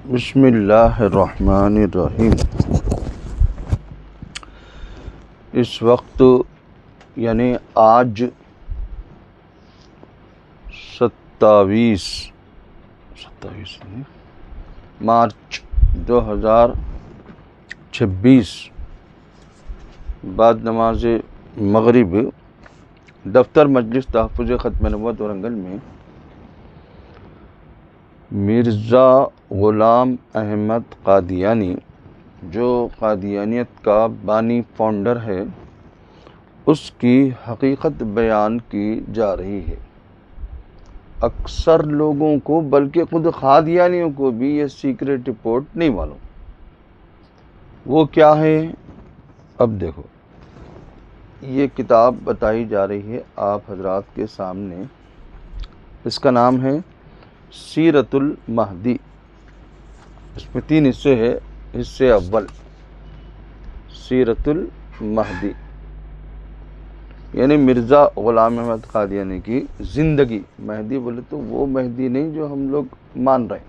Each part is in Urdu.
بسم اللہ الرحمن الرحیم۔ اس وقت یعنی آج 27 مارچ 2026 بعد نماز مغرب دفتر مجلس تحفظ ختم نبوت ورنگل میں مرزا غلام احمد قادیانی جو قادیانیت کا بانی فاؤنڈر ہے اس کی حقیقت بیان کی جا رہی ہے۔ اکثر لوگوں کو بلکہ خود قادیانیوں کو بھی یہ سیکریٹ رپورٹ نہیں معلوم۔ وہ کیا ہے؟ اب دیکھو، یہ کتاب بتائی جا رہی ہے آپ حضرات کے سامنے۔ اس کا نام ہے سیرت المہدی۔ اس میں 3 حصے ہیں۔ حصے اول سیرت المہدی یعنی مرزا غلام احمد قادیانی کی زندگی۔ مہدی بولے تو وہ مہدی نہیں جو ہم لوگ مان رہے ہیں۔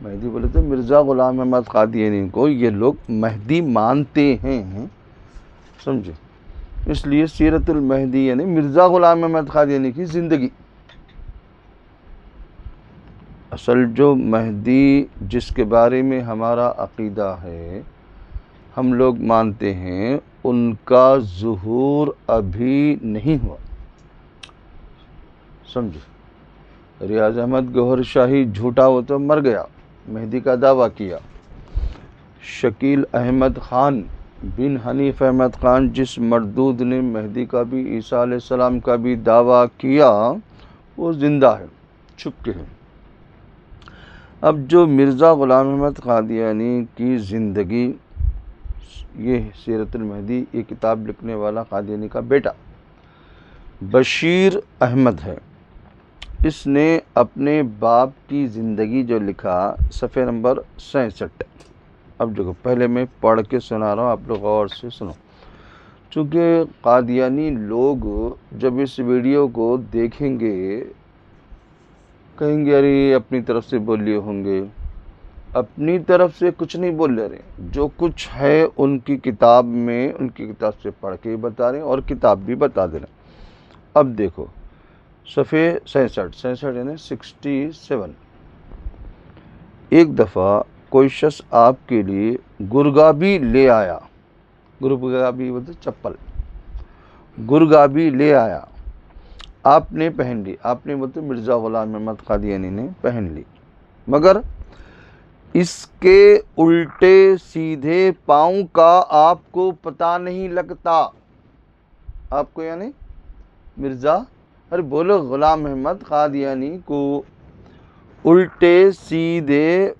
مہدی بولے تو مرزا غلام احمد قادیانی کو یہ لوگ مہدی مانتے ہیں، سمجھے؟ اس لیے سیرت المہدی یعنی مرزا غلام احمد قادیانی کی زندگی۔ اصل جو مہدی جس کے بارے میں ہمارا عقیدہ ہے، ہم لوگ مانتے ہیں، ان کا ظہور ابھی نہیں ہوا، سمجھے؟ ریاض احمد گوہر شاہی جھوٹا وہ تو مر گیا، مہدی کا دعویٰ کیا۔ شکیل احمد خان بن حنیف احمد خان جس مردود نے مہدی کا بھی عیسیٰ علیہ السلام کا بھی دعویٰ کیا، وہ زندہ ہے، چھپ کے ہے۔ اب جو مرزا غلام احمد قادیانی کی زندگی، یہ سیرت المہدی، یہ کتاب لکھنے والا قادیانی کا بیٹا بشیر احمد ہے۔ اس نے اپنے باپ کی زندگی جو لکھا، صفحہ نمبر 66۔ اب دیکھو، پہلے میں پڑھ کے سنا رہا ہوں، آپ لوگ غور سے سنو، چونکہ قادیانی لوگ جب اس ویڈیو کو دیکھیں گے کہیں گے ارے اپنی طرف سے بول لیے ہوں گے۔ اپنی طرف سے کچھ نہیں بول رہے، جو کچھ ہے ان کی کتاب میں، ان کی کتاب سے پڑھ کے بتا رہے ہیں اور کتاب بھی بتا دے رہے ہیں۔ اب دیکھو صفحہ 66 یعنی 67۔ ایک دفعہ کوئی شخص آپ کے لیے گرگابی لے آیا۔ گرگابی بولتے چپل، گرگابی لے آیا، آپ نے پہن لی۔ آپ نے بولتے مرزا غلام احمد قادیانی نے پہن لی، مگر اس کے الٹے سیدھے پاؤں کا آپ کو پتہ نہیں لگتا۔ آپ کو یعنی مرزا، ارے بولو، غلام احمد قادیانی کو الٹے سیدھے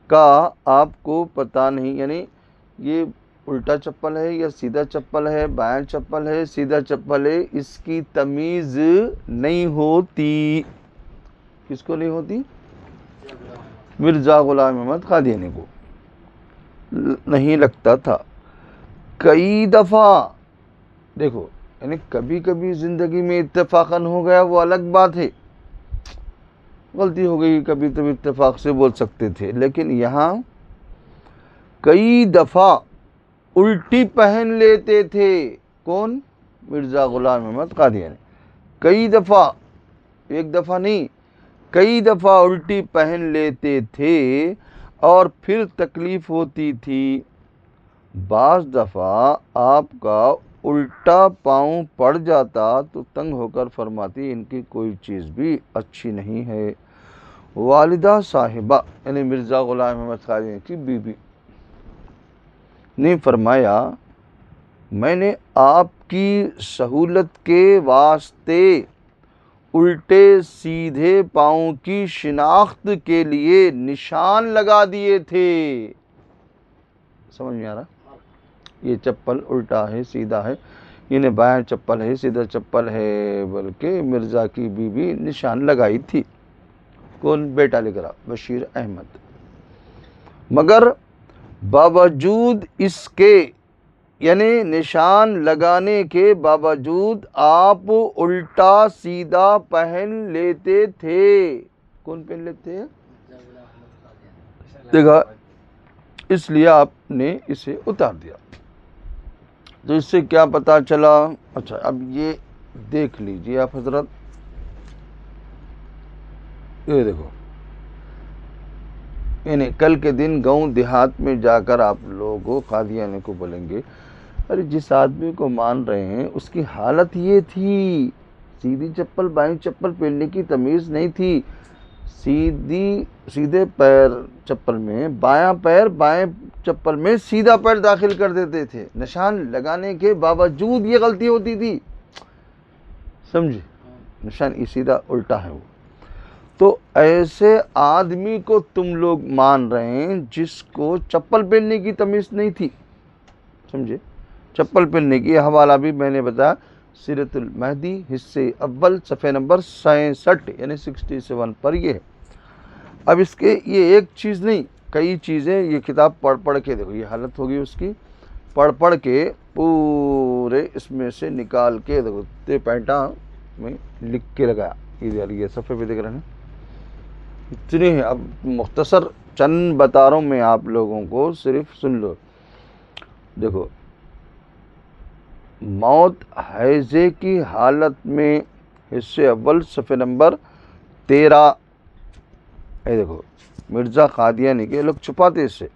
کا آپ کو پتہ نہیں، یعنی یہ الٹا چپل ہے یا سیدھا چپل ہے، بائیں چپل ہے، سیدھا چپل ہے، اس کی تمیز نہیں ہوتی۔ کس کو نہیں ہوتی؟ مرزا غلام احمد قادیانی کو نہیں لگتا تھا۔ کئی دفعہ دیکھو، یعنی کبھی کبھی زندگی میں اتفاقاً ہو گیا وہ الگ بات ہے، غلطی ہو گئی، کبھی تو اتفاق سے بول سکتے تھے، لیکن یہاں کئی دفعہ الٹی پہن لیتے تھے۔ کون؟ مرزا غلام احمد قادیانی۔ کئی دفعہ، ایک دفعہ نہیں، کئی دفعہ الٹی پہن لیتے تھے اور پھر تکلیف ہوتی تھی۔ بعض دفعہ آپ کا الٹا پاؤں پڑ جاتا تو تنگ ہو کر فرماتی ان کی کوئی چیز بھی اچھی نہیں ہے۔ والدہ صاحبہ یعنی مرزا غلام احمد قادیانی کی بیوی نے فرمایا، میں نے آپ کی سہولت کے واسطے الٹے سیدھے پاؤں کی شناخت کے لیے نشان لگا دیے تھے۔ سمجھ میں آ رہا؟ یہ چپل الٹا ہے، سیدھا ہے، یعنی بائیں چپل ہے، سیدھا چپل ہے، بلکہ مرزا کی بیوی نشان لگائی تھی۔ کون؟ بیٹا لکھ رہا، بشیر احمد۔ مگر باوجود اس کے، یعنی نشان لگانے کے باوجود آپ الٹا سیدھا پہن لیتے تھے۔ کون پہن لیتے ہیں؟ دیکھا، اس لیے آپ نے اسے اتار دیا۔ تو اس سے کیا پتا چلا؟ اچھا اب یہ دیکھ لیجیے آپ حضرت، یہ دیکھو، یعنی کل کے دن گاؤں دیہات میں جا کر آپ لوگوں قادیانی کو بولیں گے ارے جس آدمی کو مان رہے ہیں اس کی حالت یہ تھی، سیدھی چپل بائیں چپل پہننے کی تمیز نہیں تھی، سیدھے پیر چپل میں بایاں پیر بائیں چپل میں سیدھا پیر داخل کر دیتے تھے، نشان لگانے کے باوجود یہ غلطی ہوتی تھی، سمجھے؟ نشان یہ سیدھا الٹا ہے وہ۔ تو ایسے آدمی کو تم لوگ مان رہے ہیں جس کو چپل پہننے کی تمیز نہیں تھی، سمجھے؟ چپل پہننے کی حوالہ بھی میں نے بتایا، سیرت المہدی حصے اول صفحہ نمبر 66 یعنی 67 پر یہ ہے۔ اب اس کے یہ ایک چیز نہیں، کئی چیزیں، یہ کتاب پڑھ کے دیکھو، یہ حالت ہوگی اس کی، پڑھ کے پورے اس میں سے نکال کے دیکھو، تے پینٹا میں لکھ کے لگایا، یہ صفحے پہ دیکھ رہے ہیں اتنے ہیں۔ اب مختصر چند بتا رہا ہوں میں آپ لوگوں کو، صرف سن لو۔ دیکھو، موت حیضے کی حالت میں حصے اول صفحہ نمبر 13، اے دیکھو، مرزا قادیانی کے لوگ چھپاتے اس سے،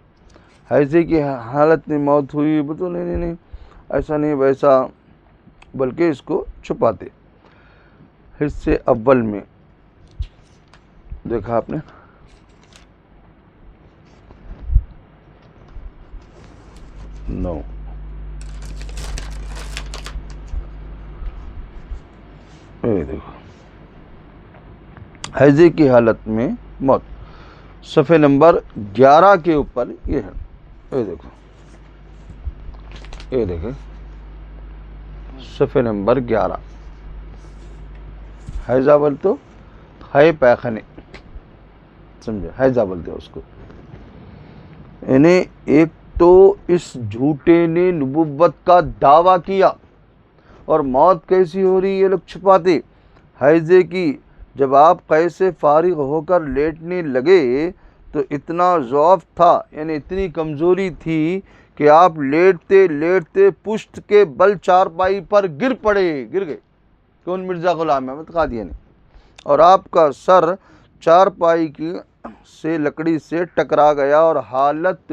حیضے کی حالت میں موت ہوئی، بتو نہیں ایسا نہیں ویسا، بلکہ اس کو چھپاتے۔ حصے اول میں دیکھا آپ نے، نو دیکھو، حیضے کی حالت میں موت، صفحے نمبر 11 کے اوپر یہ ہے، یہ دیکھو، یہ دیکھیں صفحے نمبر 11، حیضہ بول تو ہے پیخانے، سمجھے؟ حیضہ بولتے اس کو۔ یعنی ایک تو اس جھوٹے نے نبوت کا دعویٰ کیا، اور موت کیسی ہو رہی یہ لوگ چھپاتے، حیضے کی۔ جب آپ قید سے فارغ ہو کر لیٹنے لگے تو اتنا ضعف تھا، یعنی اتنی کمزوری تھی کہ آپ لیٹتے لیٹتے پشت کے بل چارپائی پر گر گئے۔ کون؟ مرزا غلام احمد قادیانی۔ اور آپ کا سر چارپائی کی سے لکڑی سے ٹکرا گیا اور حالت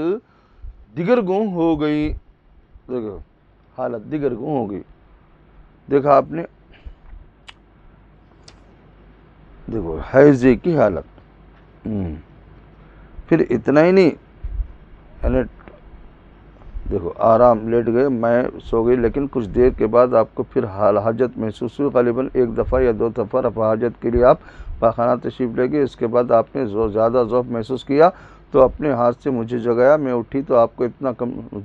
دگرگوں ہو گئی، دیکھو حالت دگرگوں ہو گئی، دیکھا آپ نے، دیکھو حیضے کی حالت۔ پھر اتنا ہی نہیں، یعنی دیکھو آرام لیٹ گئے، میں سو گئی، لیکن کچھ دیر کے بعد آپ کو پھر حاجت محسوس ہوئی، غالباً 1 دفعہ یا 2 دفعہ رفع حاجت کے لیے آپ پاخانہ تشریف لے گئے۔ اس کے بعد آپ نے زیادہ ضعف محسوس کیا تو اپنے ہاتھ سے مجھے جگایا، میں اٹھی تو آپ کو اتنا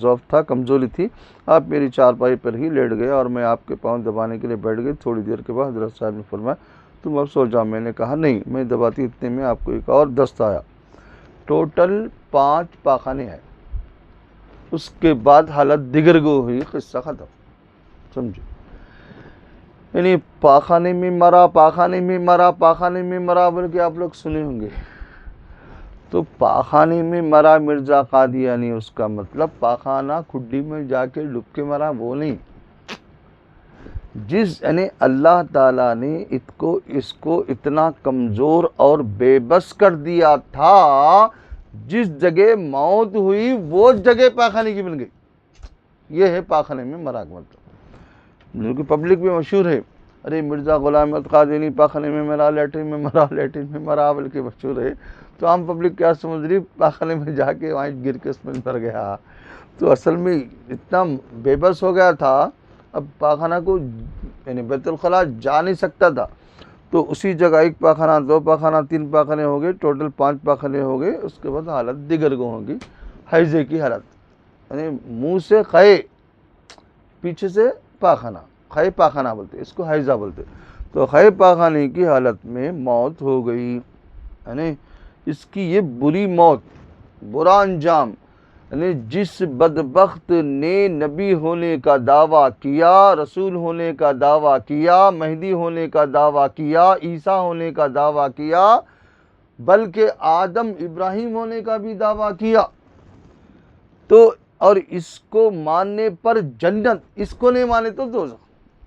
ضعف تھا، کمزوری تھی، آپ میری چارپائی پر ہی لیٹ گئے اور میں آپ کے پاؤں دبانے کے لیے بیٹھ گئی۔ تھوڑی دیر کے بعد حضرت صاحب نے فرمایا تم اب سو جاؤ۔ میں نے کہا نہیں، میں دباتی، اتنے میں آپ کو ایک اور دست آیا، ٹوٹل 5 پاخانے ہیں۔ اس کے بعد حالت دگرگو ہوئی، قصہ ختم، سمجھو؟ یعنی پاخانے میں مرا، پاخانے میں مرا، پاخانے میں مرا بول کے آپ لوگ سنے ہوں گے۔ تو پاخانے میں مرا مرزا قادیانی، اس کا مطلب پاخانہ کھڈی میں جا کے ڈب کے مرا وہ نہیں، یعنی اللہ تعالیٰ نے اس کو اتنا کمزور اور بے بس کر دیا تھا، جس جگہ موت ہوئی وہ جگہ پاخانے کی بن گئی۔ یہ ہے پاخانے میں مرا کا مطلب، جو کہ پبلک میں مشہور ہے، ارے مرزا غلام احمد قادیانی پاخانے میں مرا، لیٹرین میں مرا، لیٹرین میں مرا بلکہ مشہور ہے۔ تو عام پبلک کیا سمجھ رہی؟ پاخانے میں جا کے وہاں گر کے اس میں مر گیا۔ تو اصل میں اتنا بے بس ہو گیا تھا، اب پاخانہ کو یعنی بیت الخلاء جا نہیں سکتا تھا، تو اسی جگہ 1 پاخانہ، 2 پاخانہ، 3 پاخانے ہو گئے، ٹوٹل 5 پاخانے ہو گئے۔ اس کے بعد حالت دگرگوں ہوگی، حیضے کی حالت، یعنی منہ سے خے، پیچھے سے پاخانہ، خے پاخانہ بولتے، اس کو حیضہ بولتے۔ تو خے پاخانے کی حالت میں موت ہو گئی، یعنی اس کی یہ بری موت، برا انجام، یعنی جس بدبخت نے نبی ہونے کا دعویٰ کیا، رسول ہونے کا دعویٰ کیا، مہدی ہونے کا دعویٰ کیا، عیسیٰ ہونے کا دعویٰ کیا، بلکہ آدم ابراہیم ہونے کا بھی دعویٰ کیا. تو اور اس کو ماننے پر جنت، اس کو نہیں مانے تو دوزخ.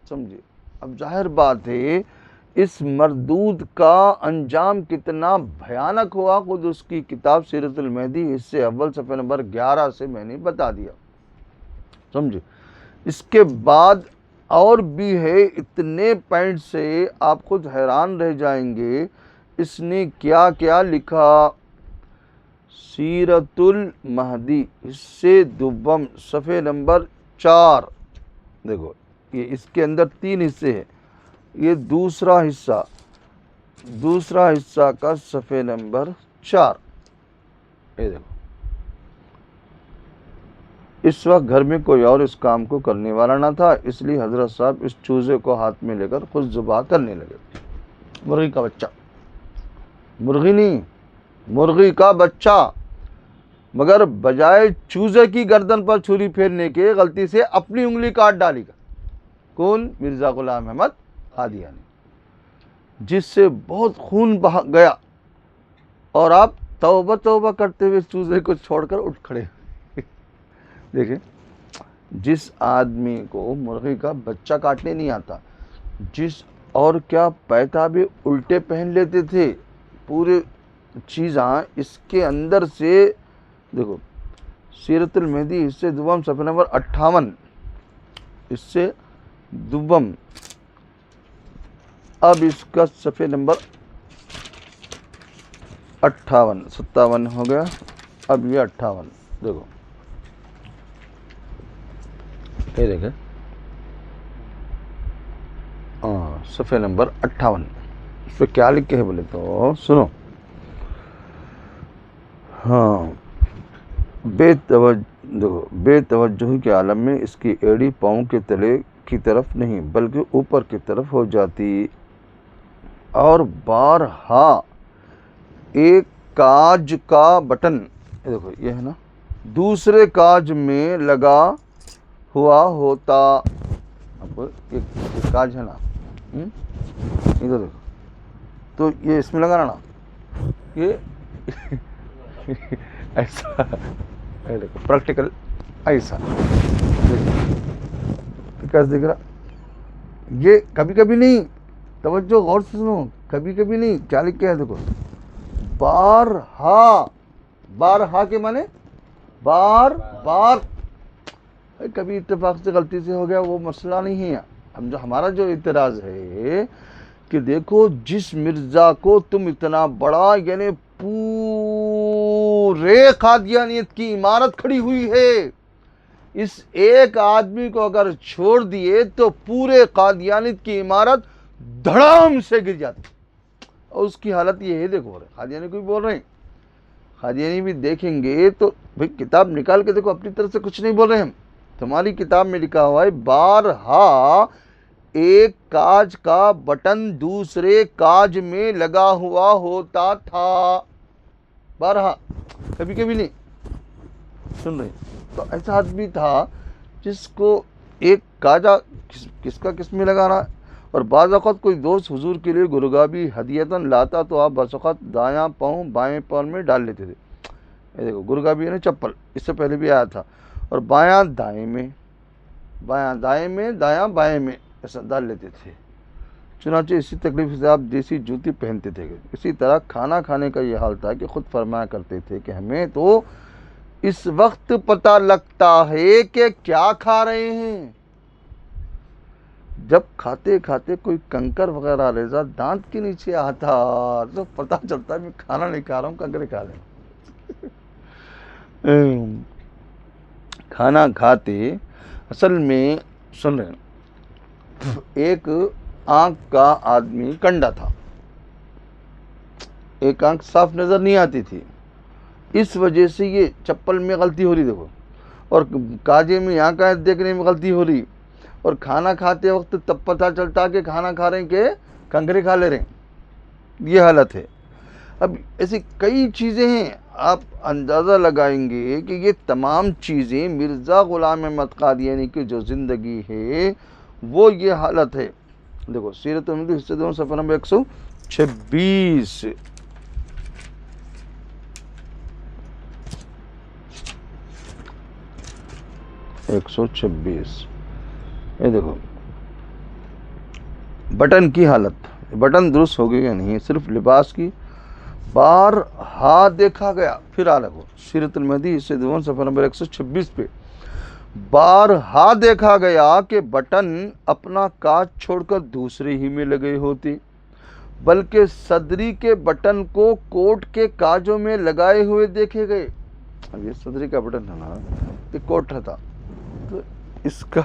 سمجھے؟ اب ظاہر بات ہے اس مردود کا انجام کتنا بھیانک ہوا، خود اس کی کتاب سیرت المہدی حصے اول صفحہ نمبر 11 سے میں نے بتا دیا. سمجھے؟ اس کے بعد اور بھی ہے، اتنے پوائنٹ سے آپ خود حیران رہ جائیں گے. اس نے کیا کیا لکھا. سیرت المہدی حصے دوم صفحہ نمبر 4. دیکھو یہ اس کے اندر 3 حصے ہیں. یہ دوسرا حصہ کا صفحہ نمبر 4. یہ دیکھو، اس وقت گھر میں کوئی اور اس کام کو کرنے والا نہ تھا، اس لیے حضرت صاحب اس چوزے کو ہاتھ میں لے کر خود ذبح کرنے لگے. مرغی کا بچہ، مرغی نہیں، مرغی کا بچہ، مگر بجائے چوزے کی گردن پر چھری پھیرنے کے غلطی سے اپنی انگلی کاٹ ڈالی گا. کون؟ مرزا غلام احمد قادیانی، جس سے بہت خون بہا گیا اور آپ توبہ توبہ کرتے ہوئے چوزے کو چھوڑ کر اٹھ کھڑے. دیکھیں، جس آدمی کو مرغی کا بچہ کاٹنے نہیں آتا، اور کیا پیتابے الٹے پہن لیتے تھے، پورے چیزاں اس کے اندر سے. دیکھو سیرت المہدی حصے دوم صفحہ نمبر 58، حصے دوم. اب اس کا صفحہ نمبر 57 ہو گیا. اب یہ 58 دیکھو، یہ دیکھیں صفحہ نمبر 58. اس پہ کیا لکھے ہے بولے تو سنو. ہاں، بے توجہی کے عالم میں اس کی ایڑی پاؤں کے تلے کی طرف نہیں بلکہ اوپر کی طرف ہو جاتی، اور بارہا ایک کاج کا بٹن، دیکھو یہ ہے نا، دوسرے کاج میں لگا ہوا ہوتا. اب ایک کاج ہے نا، ادھر دیکھو، تو یہ اس میں لگانا نا، یہ ایسا دیکھو پریکٹیکل ایسا کیسے دیکھ رہا. یہ کبھی کبھی نہیں، توجہ غور سے سنو، کبھی کبھی نہیں. کیا لکھا ہے دیکھو، بارہا کے معنی بار بار. کبھی اتفاق سے غلطی سے ہو گیا وہ مسئلہ نہیں ہے. ہم جو ہمارا جو اعتراض ہے کہ دیکھو جس مرزا کو تم اتنا بڑا، یعنی پورے قادیانیت کی عمارت کھڑی ہوئی ہے، اس ایک آدمی کو اگر چھوڑ دیے تو پورے قادیانیت کی عمارت دھڑام سے گر جاتی. اور اس کی حالت یہ ہے، دیکھو قادیانی کو بھی بول رہے ہیں، قادیانی بھی دیکھیں گے تو بھئی کتاب نکال کے دیکھو، اپنی طرف سے کچھ نہیں بول رہے ہم. تمہاری کتاب میں لکھا ہوا ہے بارہا ایک کاج کا بٹن دوسرے کاج میں لگا ہوا ہوتا تھا. بارہا، کبھی کبھی نہیں. سن رہے؟ تو ایسا آدمی تھا جس کو ایک کاجا کس میں لگانا. اور بعض اوقات کوئی دوست حضور کے لیے گرگابی ہدیتاً لاتا تو آپ بعض اوقات دایاں پاؤں بائیں پاؤں میں ڈال لیتے تھے. یہ دیکھو گرگابی ہے نا، چپل، اس سے پہلے بھی آیا تھا. اور بایاں دائیں میں، بایاں دائیں میں، دایاں بائیں میں ایسا ڈال لیتے تھے. چنانچہ اسی تکلیف سے آپ دیسی جوتی پہنتے تھے. اسی طرح کھانا کھانے کا یہ حال تھا کہ خود فرمایا کرتے تھے کہ ہمیں تو اس وقت پتہ لگتا ہے کہ کیا کھا رہے ہیں. جب کھاتے کھاتے کوئی کنکر وغیرہ ریزہ دانت کے نیچے آتا تو پتہ چلتا ہے میں کھانا نہیں کھا رہا ہوں، کنکرے کھا رہے ہیں. کھانا کھاتے اصل میں سن رہے ہیں، ایک آنکھ کا آدمی کنڈا تھا، ایک آنکھ صاف نظر نہیں آتی تھی. اس وجہ سے یہ چپل میں غلطی ہو رہی، دیکھو، اور کاجے میں یہاں کا دیکھنے میں غلطی ہو رہی، اور کھانا کھاتے وقت تب پتہ چلتا کہ کھانا کھا رہے ہیں کہ کنکرے کھا لے رہے ہیں. یہ حالت ہے. اب ایسی کئی چیزیں ہیں، آپ اندازہ لگائیں گے کہ یہ تمام چیزیں مرزا غلام احمد قادیانی کی جو زندگی ہے وہ یہ حالت ہے. دیکھو سیرت المہدی حصہ دوم صفحہ نمبر 126. 126. یہ دیکھو بٹن کی حالت، بٹن درست ہو گئی یا نہیں، صرف لباس کی بارہا دیکھا گیا. پھر آ لگو سیرت المہدی حصہ دوم صفحہ نمبر 126 پہ بارہا دیکھا گیا کہ بٹن اپنا کاج چھوڑ کر دوسرے ہی میں لگے ہوتے، بلکہ صدری کے بٹن کو کوٹ کے کاجوں میں لگائے ہوئے دیکھے گئے. اب یہ صدری کا بٹن ہے نا، یہ کوٹ تھا تو اس کا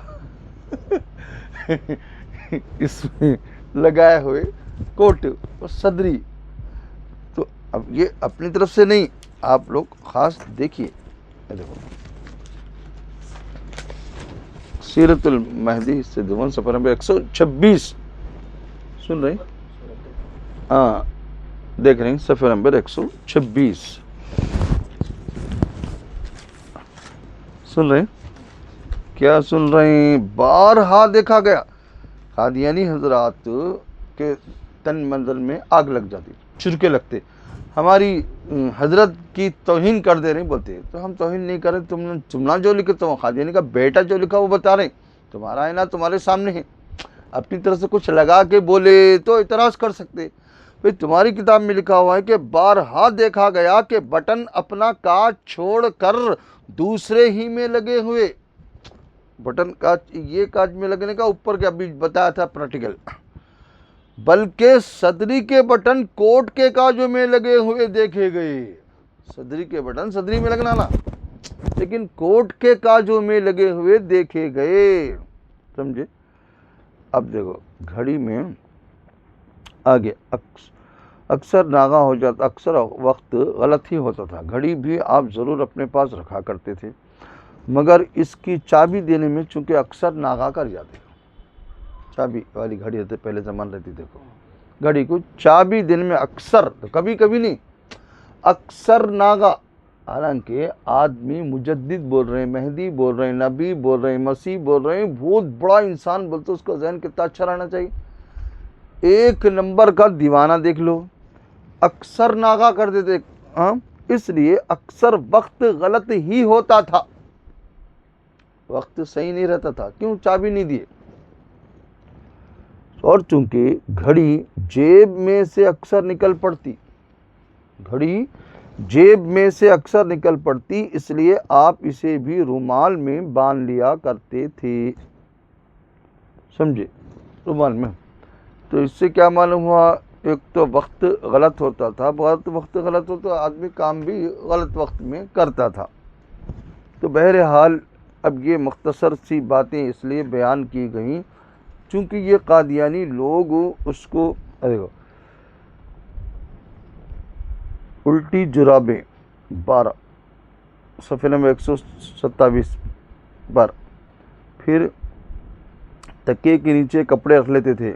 اس میں لگائے ہوئے کوٹ اور صدری. تو اب یہ اپنی طرف سے نہیں، آپ لوگ خاص دیکھیے. دیکھو سیرت المہدی سے دوم صفحہ نمبر 126 سن رہے ہیں؟ ہاں دیکھ رہے ہیں صفحہ نمبر 126 سن رہے ہیں؟ کیا سن رہے ہیں؟ بارہا دیکھا گیا قادیانی حضرات کے تن منزل میں آگ لگ جاتی، چرکے لگتے، ہماری حضرت کی توہین کر دے رہے ہیں. بولتے تو ہم توہین نہیں کر رہے، تم نہ جو لکھے تو قادیانی کا بیٹا جو لکھا وہ بتا رہے ہیں، تمہارا ہے نا تمہارے سامنے ہے. اپنی طرف سے کچھ لگا کے بولے تو اعتراض کر سکتے. بھئی تمہاری کتاب میں لکھا ہوا ہے کہ بارہا دیکھا گیا کہ بٹن اپنا کاج چھوڑ کر دوسرے ہی میں لگے ہوئے. بٹن کاج، یہ کاج میں لگنے کا اوپر کے ابھی بتایا تھا پریکٹیکل، بلکہ صدری کے بٹن کوٹ کے کاجوں میں لگے ہوئے دیکھے گئے. صدری کے بٹن صدری میں لگنا نا، لیکن کوٹ کے کاجوں میں لگے ہوئے دیکھے گئے. سمجھے؟ اب دیکھو گھڑی میں آگے اکثر ناغا ہو جاتا، اکثر وقت غلط ہی ہوتا تھا. گھڑی بھی آپ ضرور اپنے پاس رکھا کرتے تھے، مگر اس کی چابی دینے میں چونکہ اکثر ناغا کر جاتے. چابی والی گھڑی رہتے پہلے زمان رہتی، دیکھو گھڑی کو چابی دینے میں اکثر، کبھی کبھی نہیں، اکثر ناغا. حالانکہ آدمی مجدد بول رہے ہیں، مہدی بول رہے ہیں، نبی بول رہے ہیں، مسیح بول رہے ہیں، بہت بڑا انسان بولتے، اس کا ذہن کتنا اچھا رہنا چاہیے. ایک نمبر کا دیوانہ دیکھ لو، اکثر ناغا کر دیتے. اس لیے اکثر وقت غلط ہی ہوتا تھا، وقت صحیح نہیں رہتا تھا. کیوں؟ چابی نہیں دیے. اور چونکہ گھڑی جیب میں سے اکثر نکل پڑتی، گھڑی جیب میں سے اکثر نکل پڑتی، اس لیے آپ اسے بھی رومال میں باندھ لیا کرتے تھے. سمجھے؟ رومال میں. تو اس سے کیا معلوم ہوا؟ ایک تو وقت غلط ہوتا تھا، وقت غلط ہوتا آدمی کام بھی غلط وقت میں کرتا تھا. تو بہرحال اب یہ مختصر سی باتیں اس لیے بیان کی گئیں چونکہ یہ قادیانی لوگ اس کو دیکھو الٹی جرابیں 12 صفحہ نمبر 127 پر، پھر تکیے کے نیچے کپڑے رکھ لیتے تھے.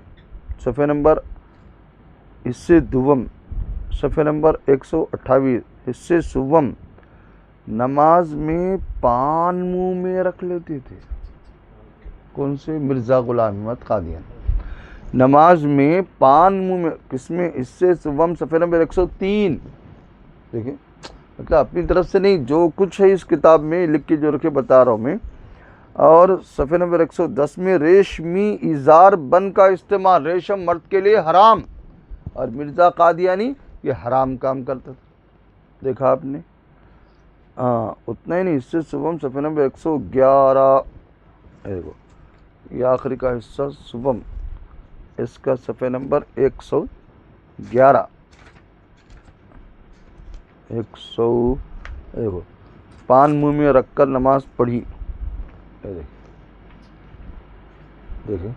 صفحہ نمبر حصے دوم صفحہ نمبر 128 حصے سوم. نماز میں پان منہ میں رکھ لیتے تھے. کون سے؟ مرزا غلام احمد قادیانی. نماز میں پان منہ میں، کس میں؟ حصے سوم صفحہ نمبر 103. دیکھیں مطلب اپنی طرف سے نہیں، جو کچھ ہے اس کتاب میں لکھ کے جو رکھے بتا رہا ہوں میں. اور صفحہ نمبر 110 میں ریشمی ازار بن کا استعمال، ریشم مرد کے لیے حرام، اور مرزا قادیانی یہ حرام کام کرتا تھا. دیکھا آپ نے؟ اتنا ہی نہیں، اس سے صبح صفحہ نمبر 111 دیکھو یہ آخری کا حصہ صبح، اس کا صفحہ نمبر 111 دیکھو پان منہ میں رکھ کر نماز پڑھی. دیکھیں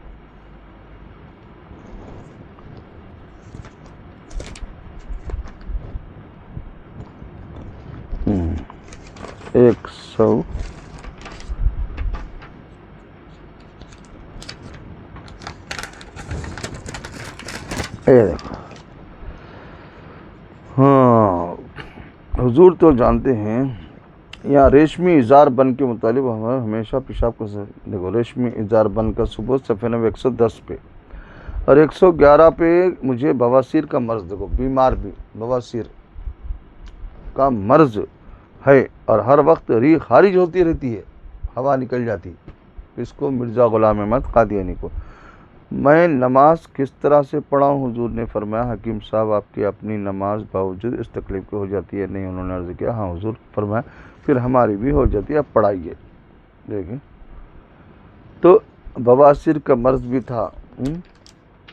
100 دیکھو. ہاں حضور تو جانتے ہیں. یہاں ریشمی اظہار بن کے مطالب ہمیشہ پیشاب کا دیکھو ریشمی اظہار بن کا ثبوت صفحہ نمبر 110 پہ، اور 111 پہ مجھے بواسیر کا مرض، دیکھو بیمار بھی بواسیر کا مرض ہے اور ہر وقت ری خارج ہوتی رہتی ہے، ہوا نکل جاتی. اس کو مرزا غلام احمد قادیانی کو. میں نماز کس طرح سے پڑھا ہوں؟ حضور نے فرمایا حکیم صاحب آپ کی اپنی نماز باوجود اس تکلیف کے ہو جاتی ہے. نہیں. انہوں نے عرض کیا ہاں حضور. فرمایا پھر ہماری بھی ہو جاتی ہے، اب پڑھائیے. دیکھیں تو بواسیر کا مرض بھی تھا.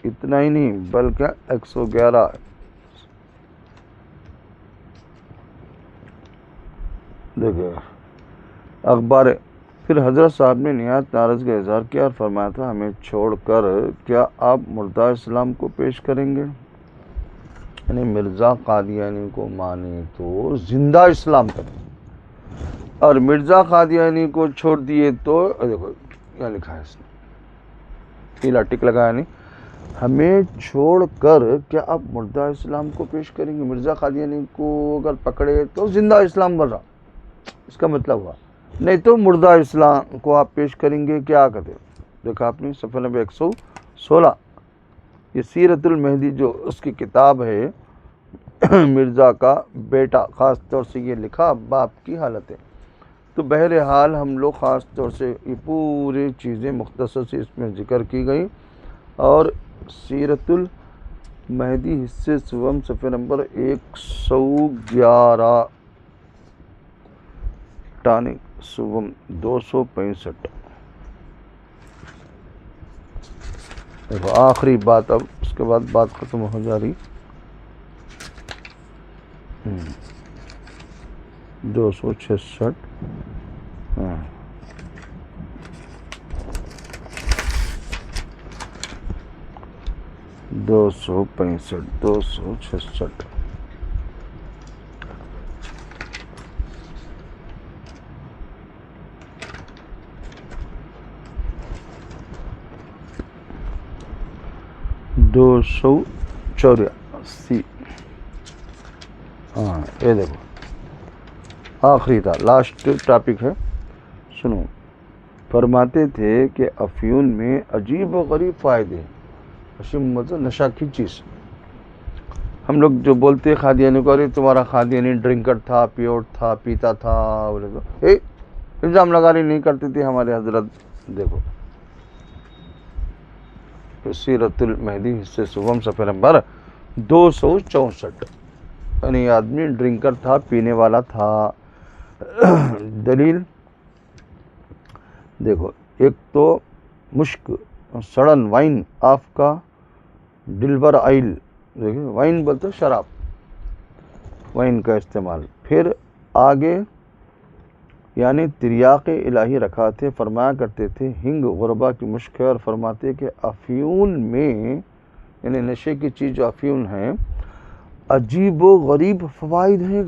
اتنا ہی نہیں بلکہ 111 دیکھیں اخبار. پھر حضرت صاحب نے نہایت ناراض کا اظہار کیا اور فرمایا تھا ہمیں چھوڑ کر کیا آپ مردہ اسلام کو پیش کریں گے؟ یعنی مرزا قادیانی کو مانے تو زندہ اسلام کریں، اور مرزا قادیانی کو چھوڑ دیے تو دیکھو کیا لکھا ہے اس نے، پیلا ٹک لگایا نہیں. ہمیں چھوڑ کر کیا آپ مردہ اسلام کو پیش کریں گے؟ مرزا قادیانی کو اگر پکڑے تو زندہ اسلام بن رہا، اس کا مطلب ہوا. نہیں تو مردہ اسلام کو آپ پیش کریں گے. کیا کہتے دیکھا آپ نے صفحہ نمبر 116. یہ سیرت المہدی جو اس کی کتاب ہے، مرزا کا بیٹا، خاص طور سے یہ لکھا باپ کی حالت ہے. تو بہرحال ہم لوگ خاص طور سے یہ پوری چیزیں مختصر سے اس میں ذکر کی گئی. اور سیرت المہدی حصے سوم صفحہ نمبر 111 ٹانک سوم 265. دیکھو آخری بات، اب اس کے بعد بات ختم ہو جا رہی. 266 265 266. دو سو 84. ہاں یہ دیکھو آخری تھا، لاسٹ ٹاپک ہے. سنو، فرماتے تھے کہ افیون میں عجیب و غریب فائدے ہیں. مطلب نشہ کی چیز. ہم لوگ جو بولتے قادیانی کو ارے تمہارا قادیانی ڈرنکر تھا، پیوٹ تھا، پیتا تھا، بولے تو الزام لگانی نہیں کرتے تھے ہمارے حضرت. دیکھو سیرت المہدی حصے سوم صفحہ نمبر 264. یعنی آدمی ڈرنکر تھا، پینے والا تھا. دلیل دیکھو، ایک تو مشک سڑن وائن آف کا ڈلور آئل. دیکھیں وائن بولتے شراب، وائن کا استعمال. پھر آگے یعنی تریاق الہی رکھا تھے. فرمایا کرتے تھے ہنگ غربا کی مشک ہے، اور فرماتے کہ افیون میں یعنی نشے کی چیز جو افیون ہے عجیب و غریب فوائد ہیں.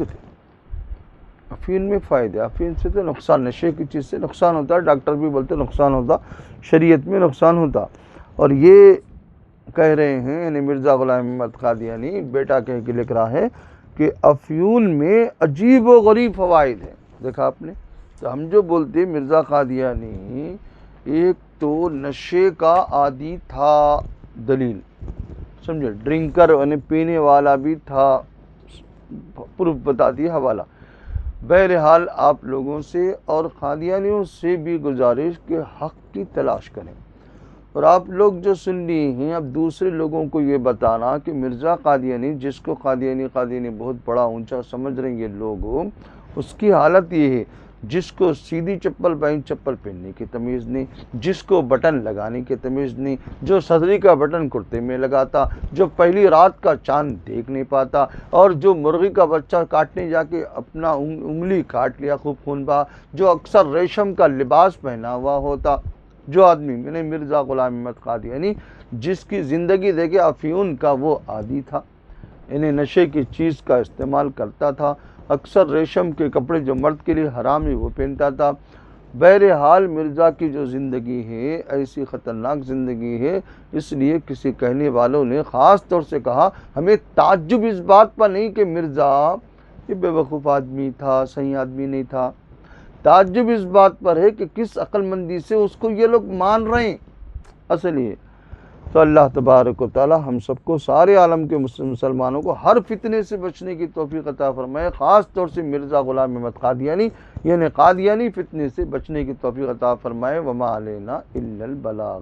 افیون میں فائدے، افیون سے تو نقصان، نشے کی چیز سے نقصان ہوتا ہے. ڈاکٹر بھی بولتے نقصان ہوتا، شریعت میں نقصان ہوتا. اور یہ کہہ رہے ہیں یعنی مرزا غلام احمد قادیانی بیٹا کہہ کے لکھ رہا ہے کہ افیون میں عجیب و غریب فوائد ہیں. دیکھا آپ نے. تو ہم جو بولتے مرزا قادیانی ایک تو نشے کا عادی تھا، دلیل سمجھے، ڈرنکر یعنی پینے والا بھی تھا، پروف بتا دیا حوالہ. بہرحال آپ لوگوں سے اور قادیانیوں سے بھی گزارش کہ حق کی تلاش کریں. اور آپ لوگ جو سن لیے ہیں اب دوسرے لوگوں کو یہ بتانا کہ مرزا قادیانی جس کو قادیانی بہت بڑا اونچا سمجھ رہے ہیں یہ لوگ، اس کی حالت یہ ہے جس کو سیدھی چپل بائیں چپل پہننے کی تمیز نہیں، جس کو بٹن لگانے کی تمیز نہیں، جو صدری کا بٹن کرتے میں لگاتا، جو پہلی رات کا چاند دیکھ نہیں پاتا، اور جو مرغی کا بچہ کاٹنے جا کے اپنا انگلی کاٹ لیا خوب خون بہا، جو اکثر ریشم کا لباس پہنا ہوا ہوتا، جو آدمی میں نے مرزا غلام احمد قادیانی جس کی زندگی دیکھے افیون کا وہ عادی تھا، انہیں نشے کی چیز کا استعمال کرتا تھا، اکثر ریشم کے کپڑے جو مرد کے لیے حرام ہے وہ پہنتا تھا. بہرحال مرزا کی جو زندگی ہے ایسی خطرناک زندگی ہے. اس لیے کسی کہنے والوں نے خاص طور سے کہا ہمیں تعجب اس بات پر نہیں کہ مرزا یہ بے وقوف آدمی تھا، صحیح آدمی نہیں تھا. تعجب اس بات پر ہے کہ کس عقل مندی سے اس کو یہ لوگ مان رہے ہیں. اصل یہ تو اللہ تبارک و تعالی ہم سب کو، سارے عالم کے مسلمانوں کو ہر فتنے سے بچنے کی توفیق عطا فرمائے، خاص طور سے مرزا غلام احمد قادیانی یعنی قادیانی فتنے سے بچنے کی توفیق عطا فرمائے۔ وما علینا الا البلاغ۔